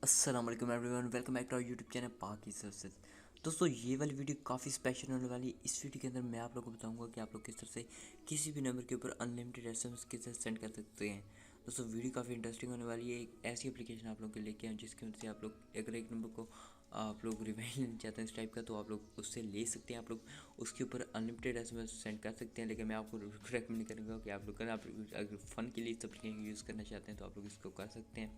अस्सलाम वालेकुम everyone, welcome back to our YouTube channel पाकि सर्विसेज। दोस्तों ये वाली वीडियो काफ़ी स्पेशल होने वाली है। इस वीडियो के अंदर मैं आप लोगों को बताऊंगा कि आप लोग किस तरह से किसी भी नंबर के ऊपर अनलिमिटेड एसएमएस किस तरह सेंड कर सकते हैं। दोस्तों वीडियो काफ़ी इंटरेस्टिंग होने वाली है। एक ऐसी एप्लीकेशन आप लोग के लेके आए जिसकी वजह से आप लोग अगर एक नंबर को आप लोग रिवाइंड लेना चाहते हैं इस टाइप का, तो आप लोग उससे ले सकते हैं। आप लोग उसके ऊपर अनलिमिटेड एसएमएस सेंड कर सकते हैं। लेकिन मैं आपको रेकमेंड करूँगा कि आप लोग अगर फ़न के लिए इस एप्लीकेशन यूज़ करना चाहते हैं तो आप लोग इसको कर सकते हैं।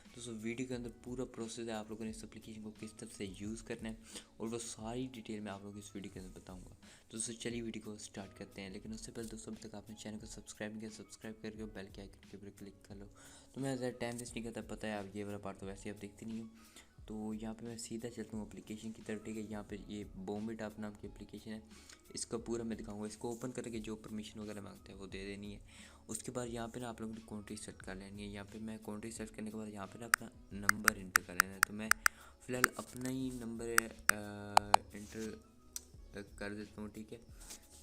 दोस्तों वीडियो के अंदर पूरा प्रोसेस है, आप लोगों ने इस एप्लीकेशन को किस तरह से यूज़ करना है और वो सारी डिटेल मैं आप लोगों को इस वीडियो के अंदर बताऊंगा। तो दोस्तों चलिए वीडियो को स्टार्ट करते हैं। लेकिन उससे पहले दोस्तों अभी तक आपने चैनल को सब्सक्राइब नहीं किया, सब्सक्राइब करके बेल के आइकन के ऊपर क्लिक कर लो। तो मैं ज़्यादा टाइम वेस्ट नहीं करता, पता है आप ये वाला पार्ट तो वैसे आप देखते नहीं हो। तो यहाँ पे मैं सीधा चलता हूँ एप्लीकेशन की तरफ। ठीक है, यहाँ पे ये बॉम्बे टॉप नाम की एप्लीकेशन है, इसका पूरा मैं दिखाऊंगा। इसको ओपन करके जो परमिशन वगैरह मांगते हैं वो दे देनी है। उसके बाद यहाँ पे ना आप लोगों ने कंट्री सेट कर लेनी है। यहाँ पे मैं कंट्री सेट करने के बाद यहाँ पे ना अपना नंबर इंटर कर लेना है। तो मैं फ़िलहाल अपना ही नंबर इंटर कर देता हूँ। ठीक है,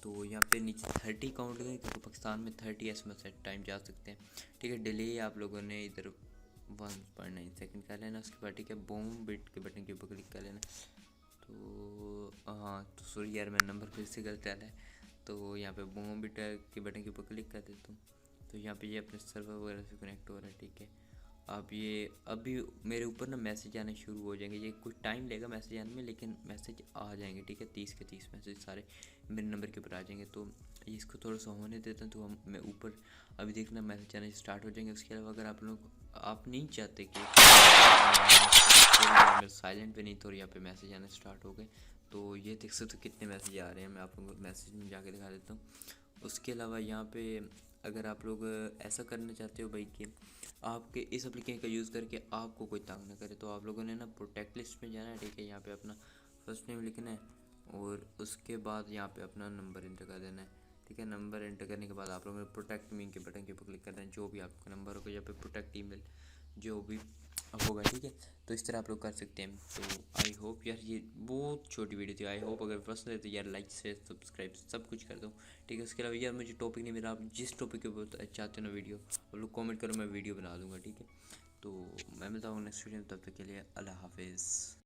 तो यहाँ पे नीचे 30 काउंट करें क्योंकि पाकिस्तान में 30 SMS एट टाइम जा सकते हैं। ठीक है, डिले आप लोगों ने इधर 1.9 सेकंड कर लेना। उसके बाद ठीक है बूम बिट के बटन के ऊपर क्लिक कर लेना। तो हाँ, तो सॉरी यार, मैं नंबर फिर से गलत डाला है। तो यहाँ पे बूम बिट के बटन के ऊपर क्लिक कर देता हूँ। तो यहाँ पे ये अपने सर्वर वगैरह से कनेक्ट हो रहा है। ठीक है, अब ये अभी मेरे ऊपर ना मैसेज आने शुरू हो जाएंगे। ये कुछ टाइम लेगा मैसेज आने में, लेकिन मैसेज आ जाएंगे। ठीक है, 30 के 30 मैसेज सारे मेरे नंबर के ऊपर आ जाएंगे। तो इसको थोड़ा सा होने देता हूँ। तो हम मैं ऊपर अभी देखना मैसेज आने स्टार्ट हो जाएंगे। उसके अलावा अगर आप नहीं चाहते कि साइलेंट पे नहीं, तो यहाँ पे मैसेज आने स्टार्ट हो गए। तो ये देख सकते हो कितने मैसेज आ रहे हैं। मैं आप लोगों को मैसेज में जाके दिखा देता हूँ। उसके अलावा यहाँ पे अगर आप लोग ऐसा करना चाहते हो भाई कि आपके इस एप्लीकेशन का यूज़ करके आपको कोई तंग ना करे, तो आप लोगों ने ना प्रोटेक्ट लिस्ट में जाना है। ठीक है, यहाँ पे अपना फर्स्ट नेम लिखना है और उसके बाद यहाँ पे अपना नंबर इंटर कर देना है। ठीक है, नंबर इंटर करने के बाद आप लोगों ने प्रोटेक्ट मी के बटन के ऊपर क्लिक करना है। जो भी आपका नंबर होगा, यहाँ पे प्रोटेक्ट ईमेल जो भी होगा। ठीक है, तो इस तरह आप लोग कर सकते हैं। तो आई होप यार, ये बहुत छोटी वीडियो थी। आई होप अगर पसंद है तो यार लाइक शेयर सब्सक्राइब सब कुछ कर दो। ठीक है, उसके अलावा यार मुझे टॉपिक नहीं मिला, आप जिस टॉपिक के ऊपर चाहते हो ना वीडियो, आप लोग कमेंट करो, मैं वीडियो बना दूंगा। ठीक है, तो मैं मिलता हूँ नेक्स्ट वीडियो में, तब तक के लिए अल्लाह हाफिज़।